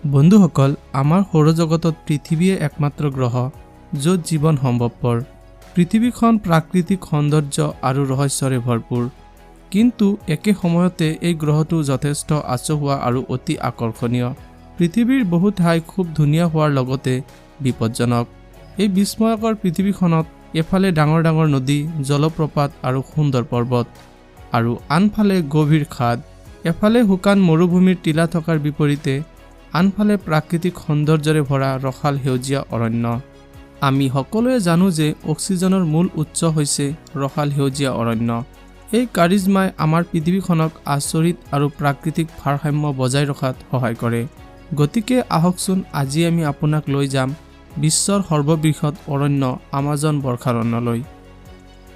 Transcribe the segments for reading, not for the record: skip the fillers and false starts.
বন্ধুসকল, আমাৰ সৌৰজগতত পৃথিৱীয়ে একমাত্ৰ গ্ৰহ য'ত জীৱন সম্ভৱপৰ। পৃথিৱীখন প্ৰাকৃতিক সৌন্দৰ্য আৰু ৰহস্যৰে ভৰপূৰ, কিন্তু একে সময়তে এই গ্ৰহটো যথেষ্ট আচহুৱা আৰু অতি আকৰ্ষণীয়। পৃথিৱীৰ বহু ঠাই খুব ধুনীয়া হোৱাৰ লগতে বিপদজনক। এই বিস্ময়কৰ পৃথিৱীখনত এফালে ডাঙৰ ডাঙৰ নদী, জলপ্ৰপাত আৰু সুন্দৰ পৰ্বত, আৰু আনফালে গভীৰ খাদ। এফালে শুকান মৰুভূমিৰ টিলা থকাৰ বিপৰীতে আনফালে প্ৰাকৃতিক সৌন্দৰ্যৰে ভৰা ৰসাল সেউজীয়া অৰণ্য। আমি সকলোৱে জানো যে অক্সিজেনৰ মূল উৎস হৈছে ৰসাল সেউজীয়া অৰণ্য। এই কাৰিজমাই আমাৰ পৃথিৱীখনক আচৰিত আৰু প্ৰাকৃতিক ভাৰসাম্য বজাই ৰখাত সহায় কৰে। গতিকে আহকচোন আজি আমি আপোনাক লৈ যাম বিশ্বৰ সৰ্ববৃহৎ অৰণ্য আমাজন বৰ্ষাৰণ্যলৈ।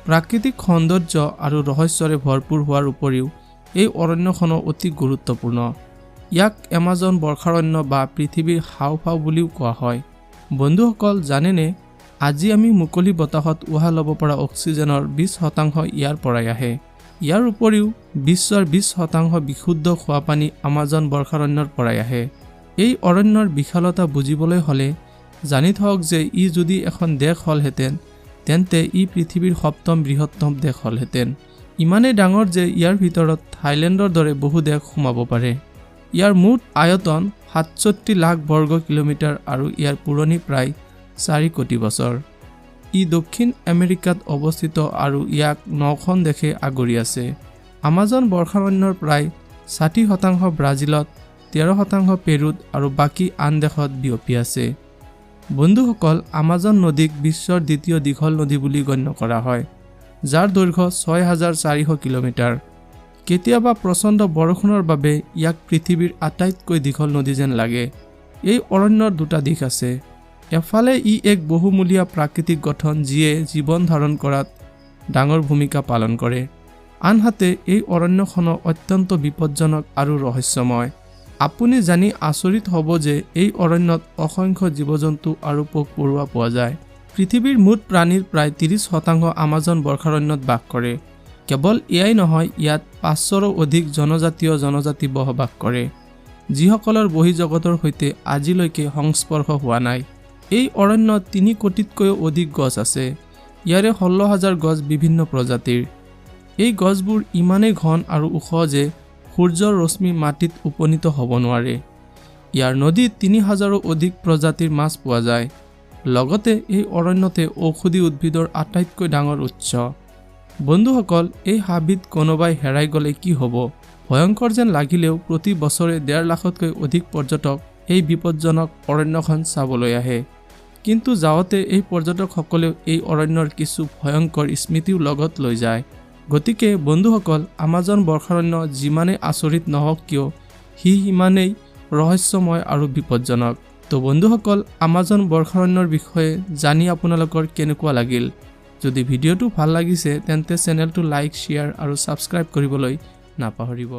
প্ৰাকৃতিক সৌন্দৰ্য আৰু ৰহস্যৰে ভৰপূৰ হোৱাৰ উপৰিও এই অৰণ্যখনো অতি গুৰুত্বপূৰ্ণ। ইয়াক আমাজন বৰ্ষাৰণ্য বা পৃথিৱীৰ হাওঁফাওঁ বুলিও কোৱা হয়। বন্ধুসকল, জানেনে আজি আমি মুকলি বতাহত উশাহ ল'ব পৰা অক্সিজেনৰ 20% ইয়াৰ পৰাই আহে। ইয়াৰ উপৰিও বিশ্বৰ 20% বিশুদ্ধ খোৱাপানী আমাজন বৰ্ষাৰণ্যৰ পৰাই আহে। এই অৰণ্যৰ বিশালতা বুজিবলৈ হ'লে জানি থওক যে ই যদি এখন দেশ হ'লহেঁতেন তেন্তে ই পৃথিৱীৰ 7ম বৃহত্তম দেশ হ'লহেঁতেন। ইমানেই ডাঙৰ যে ইয়াৰ ভিতৰত থাইলেণ্ডৰ দৰে বহু দেশ সোমাব পাৰে। ইয়াৰ মুঠ আয়তন 67 লাখ বৰ্গ কিলোমিটাৰ আৰু ইয়াৰ পুৰণি প্ৰায় 4 কোটি বছৰ। ই দক্ষিণ আমেৰিকাত অৱস্থিত আৰু ইয়াক 9খন দেশে আগুৰি আছে। আমাজন বৰ্ষাৰণ্যৰ প্ৰায় 60% ব্ৰাজিলত, 13% পেৰুত আৰু বাকী আন দেশত বিয়পি আছে। বন্ধুসকল, আমাজন নদীক বিশ্বৰ দ্বিতীয় দীঘল নদী বুলি গণ্য কৰা হয়, যাৰ দৈৰ্ঘ্য 6400 কিলোমিটাৰ। কেতিয়াবা প্ৰচণ্ড বৰষুণৰ বাবে ইয়াক পৃথিৱীৰ আটাইতকৈ দীঘল নদী যেন লাগে। এই অৰণ্যৰ দুটা দিশ আছে। এফালে ই এক বহুমূলীয়া প্ৰাকৃতিক গঠন যিয়ে জীৱন ধাৰণ কৰাত ডাঙৰ ভূমিকা পালন কৰে। আনহাতে এই অৰণ্যখনো অত্যন্ত বিপদজনক আৰু ৰহস্যময়। আপুনি জানি আচৰিত হ'ব যে এই অৰণ্যত অসংখ্য জীৱ-জন্তু আৰু পোক-পৰুৱা পোৱা যায়। পৃথিৱীৰ মুঠ প্ৰাণীৰ প্ৰায় 30% আমাজন বৰ্ষাৰণ্যত বাস কৰে। কেৱল এয়াই নহয়, ইয়াত 500ৰো অধিক জনজাতি বসবাস কৰে, যিসকলৰ বহিৰ্জগতৰ সৈতে আজিলৈকে সংস্পৰ্শ হোৱা নাই। এই অৰণ্যত 3 কোটিতকৈও অধিক গছ আছে। ইয়াৰে 16,000 গছ বিভিন্ন প্ৰজাতিৰ। এই গছবোৰ ইমানেই ঘন আৰু ওখ যে সূৰ্যৰ ৰশ্মি মাটিত উপনীত হ'ব নোৱাৰে। ইয়াৰ নদীত 3000ৰো অধিক প্ৰজাতিৰ মাছ পোৱা যায়। লগতে এই অৰণ্যতে ঔষধি উদ্ভিদৰ আটাইতকৈ ডাঙৰ উৎস। বন্ধুসকল, এই হাবিত কোনোবাই হেৰাই গ'লে কি হ'ব? ভয়ংকৰ যেন লাগিলেও প্ৰতি বছৰে 1.5 লাখতকৈ অধিক পৰ্যটক এই বিপদজনক অৰণ্যখন চাবলৈ আহে। কিন্তু যাওঁতে এই পৰ্যটকসকলেও এই অৰণ্যৰ কিছু ভয়ংকৰ স্মৃতিও লগত লৈ যায়। গতিকে বন্ধুসকল, আমাজন বৰ্ষাৰণ্য যিমানেই আচৰিত নহওক কিয়, সি সিমানেই ৰহস্যময় আৰু বিপদজনক। তো বন্ধুসকল, আমাজন বৰ্ষাৰণ্যৰ বিষয়ে জানি আপোনালোকৰ কেনেকুৱা লাগিল? যদি ভিডিঅ'টো ভাল লাগিছে তেন্তে চেনেলটো লাইক, শ্বেয়াৰ আৰু ছাবস্ক্ৰাইব কৰিবলৈ নাপাহৰিব।